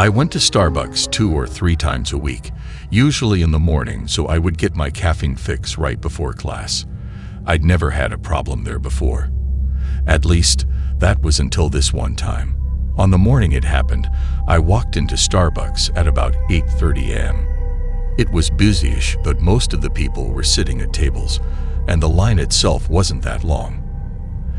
I went to Starbucks 2 or 3 times a week, usually in the morning, so I would get my caffeine fix right before class. I'd never had a problem there before. At least, that was until this one time. On the morning it happened, I walked into Starbucks at about 8:30 a.m. It was busyish, but most of the people were sitting at tables, and the line itself wasn't that long.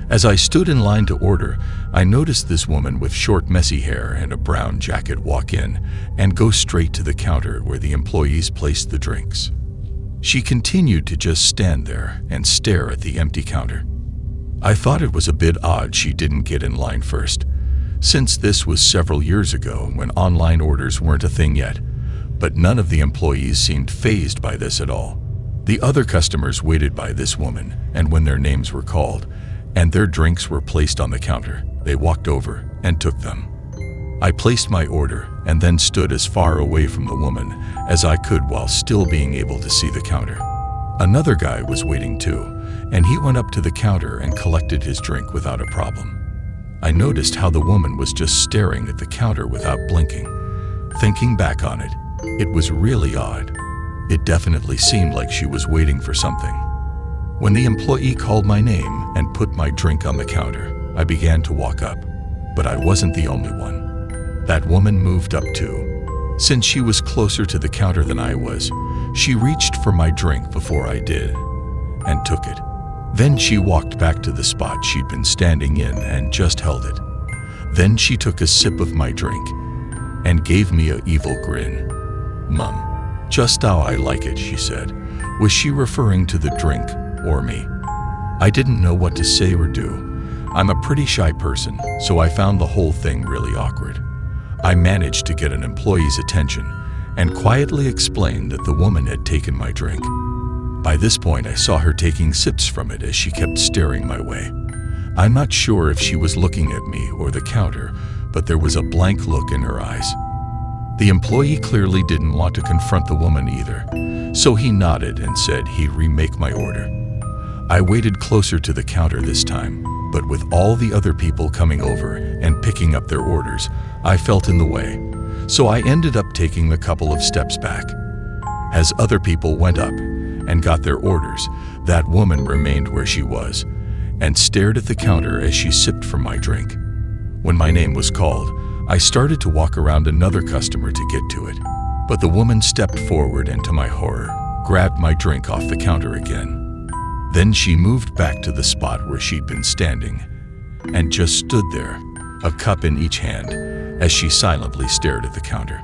As I stood in line to order, I noticed this woman with short, messy hair and a brown jacket walk in and go straight to the counter where the employees placed the drinks. She continued to just stand there and stare at the empty counter. I thought it was a bit odd she didn't get in line first, since this was several years ago when online orders weren't a thing yet, but none of the employees seemed fazed by this at all. The other customers waited by this woman, and when their names were called and their drinks were placed on the counter, they walked over and took them. I placed my order and then stood as far away from the woman as I could while still being able to see the counter. Another guy was waiting too, and he went up to the counter and collected his drink without a problem. I noticed how the woman was just staring at the counter without blinking. Thinking back on it, it was really odd. It definitely seemed like she was waiting for something. When the employee called my name and put my drink on the counter, I began to walk up, but I wasn't the only one. That woman moved up too. Since she was closer to the counter than I was, she reached for my drink before I did and took it. Then she walked back to the spot she'd been standing in and just held it. Then she took a sip of my drink and gave me an evil grin. "Mum, just how I like it," she said. Was she referring to the drink or me? I didn't know what to say or do. I'm a pretty shy person, so I found the whole thing really awkward. I managed to get an employee's attention and quietly explained that the woman had taken my drink. By this point, I saw her taking sips from it as she kept staring my way. I'm not sure if she was looking at me or the counter, but there was a blank look in her eyes. The employee clearly didn't want to confront the woman either, so he nodded and said he'd remake my order. I waited closer to the counter this time, but with all the other people coming over and picking up their orders, I felt in the way, so I ended up taking a couple of steps back. As other people went up and got their orders, that woman remained where she was and stared at the counter as she sipped from my drink. When my name was called, I started to walk around another customer to get to it, but the woman stepped forward and, to my horror, grabbed my drink off the counter again. Then she moved back to the spot where she'd been standing and just stood there, a cup in each hand, as she silently stared at the counter.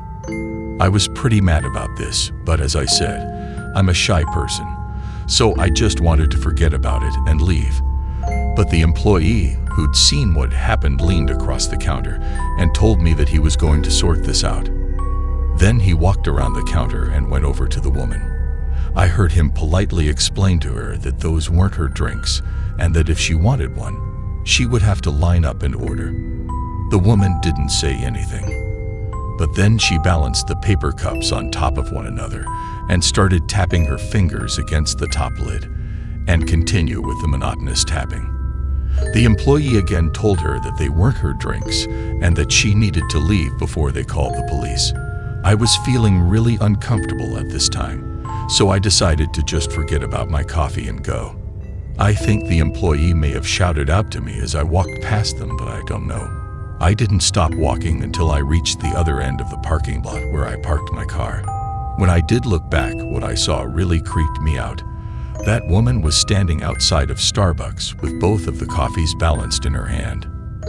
I was pretty mad about this, but as I said, I'm a shy person, so I just wanted to forget about it and leave. But the employee who'd seen what happened leaned across the counter and told me that he was going to sort this out. Then he walked around the counter and went over to the woman. I heard him politely explain to her that those weren't her drinks and that if she wanted one, she would have to line up and order. The woman didn't say anything, but then she balanced the paper cups on top of one another and started tapping her fingers against the top lid and continue with the monotonous tapping. The employee again told her that they weren't her drinks and that she needed to leave before they called the police. I was feeling really uncomfortable at this time, so I decided to just forget about my coffee and go. I think the employee may have shouted out to me as I walked past them, but I don't know. I didn't stop walking until I reached the other end of the parking lot where I parked my car. When I did look back, what I saw really creeped me out. That woman was standing outside of Starbucks with both of the coffees balanced in her hand.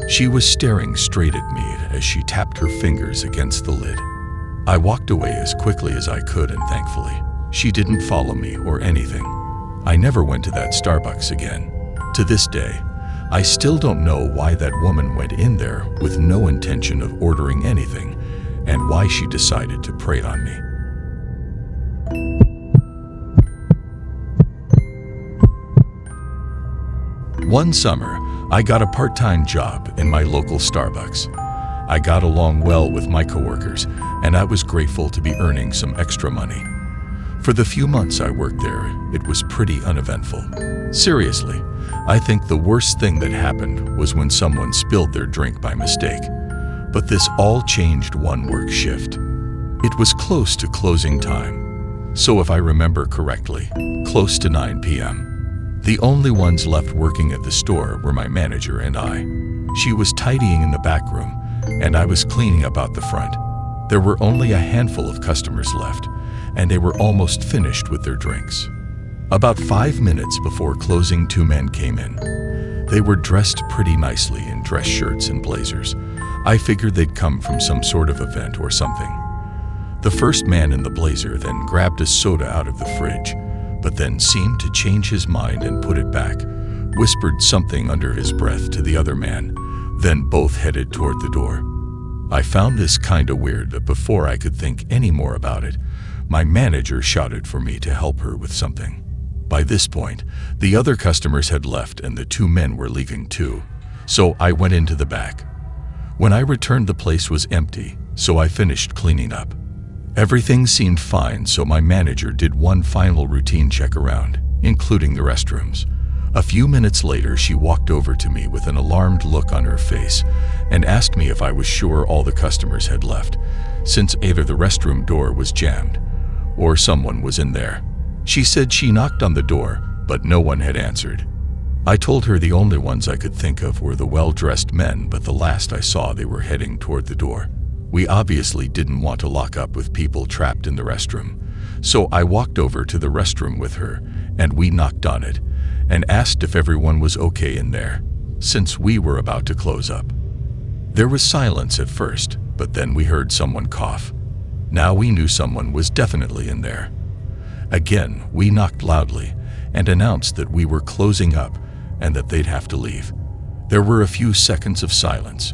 She was staring straight at me as she tapped her fingers against the lid. I walked away as quickly as I could, and thankfully, she didn't follow me or anything. I never went to that Starbucks again. To this day, I still don't know why that woman went in there with no intention of ordering anything and why she decided to prey on me. One summer, I got a part-time job in my local Starbucks. I got along well with my coworkers, and I was grateful to be earning some extra money. For the few months I worked there, it was pretty uneventful. Seriously, I think the worst thing that happened was when someone spilled their drink by mistake. But this all changed one work shift. It was close to closing time, so if I remember correctly, close to 9 p.m. The only ones left working at the store were my manager and I. She was tidying in the back room, and I was cleaning up out the front. There were only a handful of customers left, and they were almost finished with their drinks. About 5 minutes before closing, 2 men came in. They were dressed pretty nicely in dress shirts and blazers. I figured they'd come from some sort of event or something. The first man in the blazer then grabbed a soda out of the fridge, but then seemed to change his mind and put it back, whispered something under his breath to the other man, then both headed toward the door. I found this kinda weird, but before I could think any more about it, my manager shouted for me to help her with something. By this point, the other customers had left and the 2 men were leaving too, so I went into the back. When I returned, the place was empty, so I finished cleaning up. Everything seemed fine, so my manager did one final routine check around, including the restrooms. A few minutes later, she walked over to me with an alarmed look on her face and asked me if I was sure all the customers had left, since either the restroom door was jammed or someone was in there. She said she knocked on the door, but no one had answered. I told her the only ones I could think of were the well-dressed men, but the last I saw, they were heading toward the door. We obviously didn't want to lock up with people trapped in the restroom, so I walked over to the restroom with her, and we knocked on it and asked if everyone was okay in there, since we were about to close up. There was silence at first, but then we heard someone cough. Now we knew someone was definitely in there. Again, we knocked loudly and announced that we were closing up and that they'd have to leave. There were a few seconds of silence.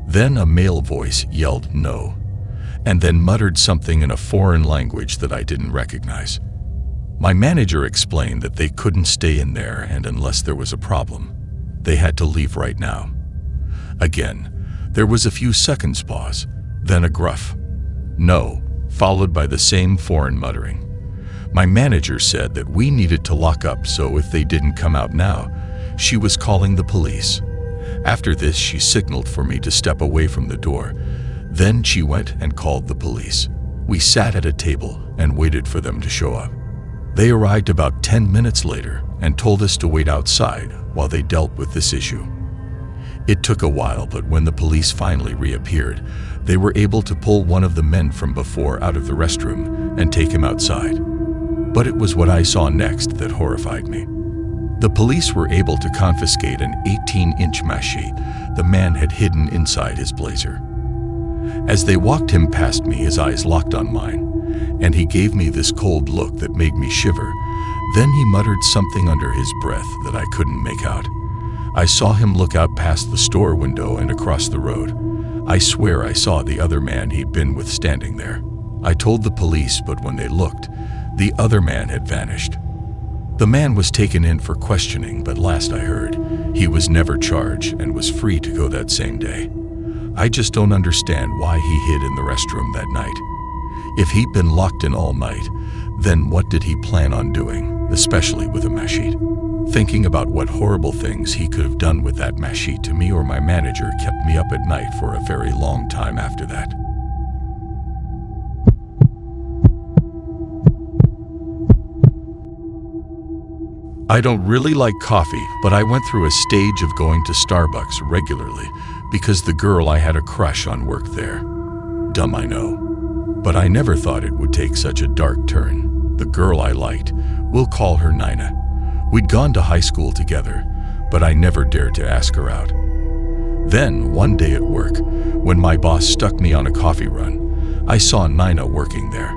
Then a male voice yelled no, and then muttered something in a foreign language that I didn't recognize. My manager explained that they couldn't stay in there, and unless there was a problem, they had to leave right now. Again, there was a few seconds pause, then a gruff no, followed by the same foreign muttering. My manager said that we needed to lock up, so if they didn't come out now, she was calling the police. After this, she signaled for me to step away from the door. Then she went and called the police. We sat at a table and waited for them to show up. They arrived about 10 minutes later and told us to wait outside while they dealt with this issue. It took a while, but when the police finally reappeared, they were able to pull one of the men from before out of the restroom and take him outside. But it was what I saw next that horrified me. The police were able to confiscate an 18-inch machete the man had hidden inside his blazer. As they walked him past me, his eyes locked on mine, and he gave me this cold look that made me shiver. Then he muttered something under his breath that I couldn't make out. I saw him look out past the store window and across the road. I swear I saw the other man he'd been with standing there. I told the police, but when they looked, the other man had vanished. The man was taken in for questioning, but last I heard, he was never charged and was free to go that same day. I just don't understand why he hid in the restroom that night. If he'd been locked in all night, then what did he plan on doing, especially with a machete? Thinking about what horrible things he could have done with that machete to me or my manager kept me up at night for a very long time after that. I don't really like coffee, but I went through a stage of going to Starbucks regularly because the girl I had a crush on worked there. Dumb, I know. But I never thought it would take such a dark turn. The girl I liked, we'll call her Nina. We'd gone to high school together, but I never dared to ask her out. Then, one day at work, when my boss stuck me on a coffee run, I saw Nina working there.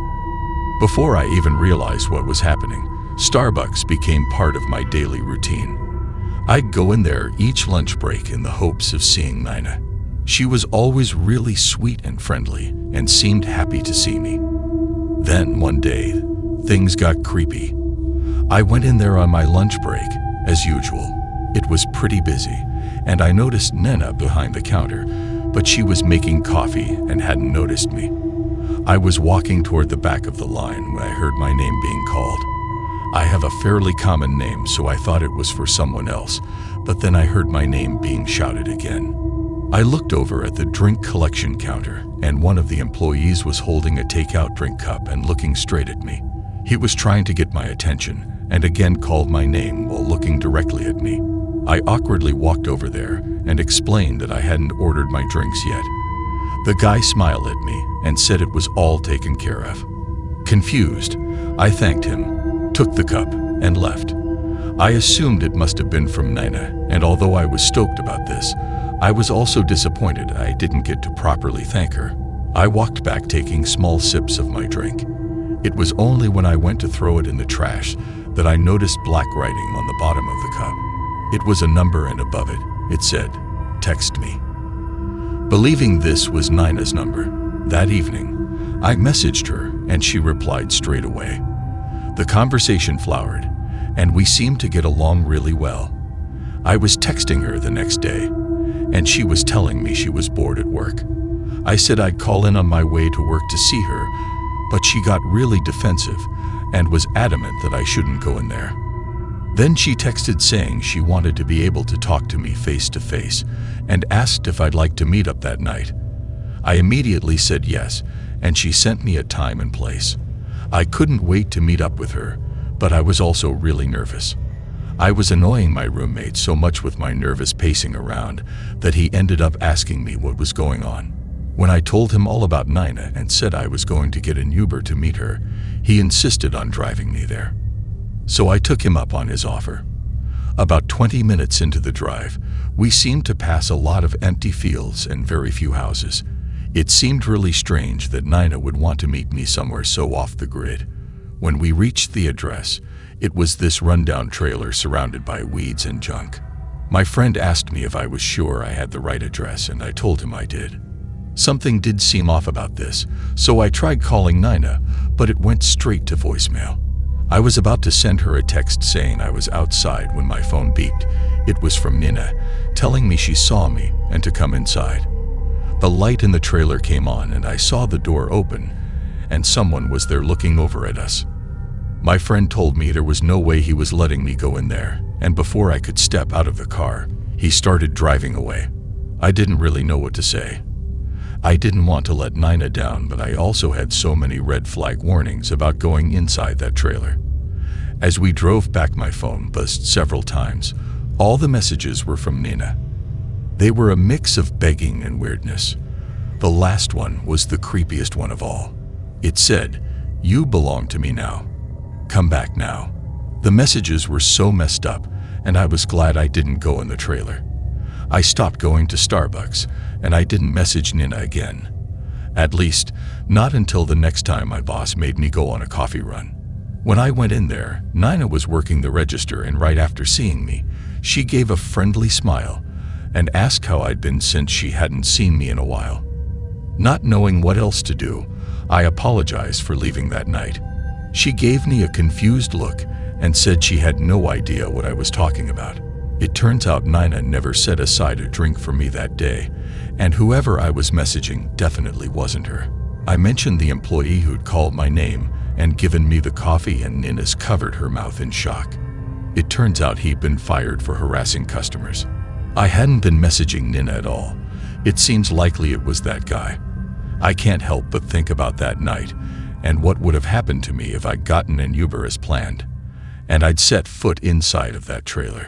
Before I even realized what was happening, Starbucks became part of my daily routine. I'd go in there each lunch break in the hopes of seeing Nina. She was always really sweet and friendly and seemed happy to see me. Then one day, things got creepy. I went in there on my lunch break, as usual. It was pretty busy, and I noticed Nina behind the counter, but she was making coffee and hadn't noticed me. I was walking toward the back of the line when I heard my name being called. I have a fairly common name, so I thought it was for someone else, but then I heard my name being shouted again. I looked over at the drink collection counter, and one of the employees was holding a takeout drink cup and looking straight at me. He was trying to get my attention and again called my name while looking directly at me. I awkwardly walked over there and explained that I hadn't ordered my drinks yet. The guy smiled at me and said it was all taken care of. Confused, I thanked him, took the cup, and left. I assumed it must have been from Nina, and although I was stoked about this, I was also disappointed I didn't get to properly thank her. I walked back taking small sips of my drink. It was only when I went to throw it in the trash that I noticed black writing on the bottom of the cup. It was a number, and above it, it said, "Text me." Believing this was Nina's number, that evening, I messaged her and she replied straight away. The conversation flowered, and we seemed to get along really well. I was texting her the next day, and she was telling me she was bored at work. I said I'd call in on my way to work to see her, but she got really defensive and was adamant that I shouldn't go in there. Then she texted saying she wanted to be able to talk to me face to face and asked if I'd like to meet up that night. I immediately said yes, and she sent me a time and place. I couldn't wait to meet up with her, but I was also really nervous. I was annoying my roommate so much with my nervous pacing around that he ended up asking me what was going on. When I told him all about Nina and said I was going to get an Uber to meet her, he insisted on driving me there. So I took him up on his offer. About 20 minutes into the drive, we seemed to pass a lot of empty fields and very few houses. It seemed really strange that Nina would want to meet me somewhere so off the grid. When we reached the address, it was this rundown trailer surrounded by weeds and junk. My friend asked me if I was sure I had the right address, and I told him I did. Something did seem off about this, so I tried calling Nina, but it went straight to voicemail. I was about to send her a text saying I was outside when my phone beeped. It was from Nina, telling me she saw me and to come inside. The light in the trailer came on, and I saw the door open, and someone was there looking over at us. My friend told me there was no way he was letting me go in there, and before I could step out of the car, he started driving away. I didn't really know what to say. I didn't want to let Nina down, but I also had so many red flag warnings about going inside that trailer. As we drove back, my phone buzzed several times. All the messages were from Nina. They were a mix of begging and weirdness. The last one was the creepiest one of all. It said, "You belong to me now. Come back now." The messages were so messed up, and I was glad I didn't go in the trailer. I stopped going to Starbucks, and I didn't message Nina again. At least, not until the next time my boss made me go on a coffee run. When I went in there, Nina was working the register, and right after seeing me, she gave a friendly smile and asked how I'd been since she hadn't seen me in a while. Not knowing what else to do, I apologized for leaving that night. She gave me a confused look and said she had no idea what I was talking about. It turns out Nina never set aside a drink for me that day, and whoever I was messaging definitely wasn't her. I mentioned the employee who'd called my name and given me the coffee, and Nina's covered her mouth in shock. It turns out he'd been fired for harassing customers. I hadn't been messaging Nina at all. It seems likely it was that guy. I can't help but think about that night and what would have happened to me if I'd gotten an Uber as planned, and I'd set foot inside of that trailer.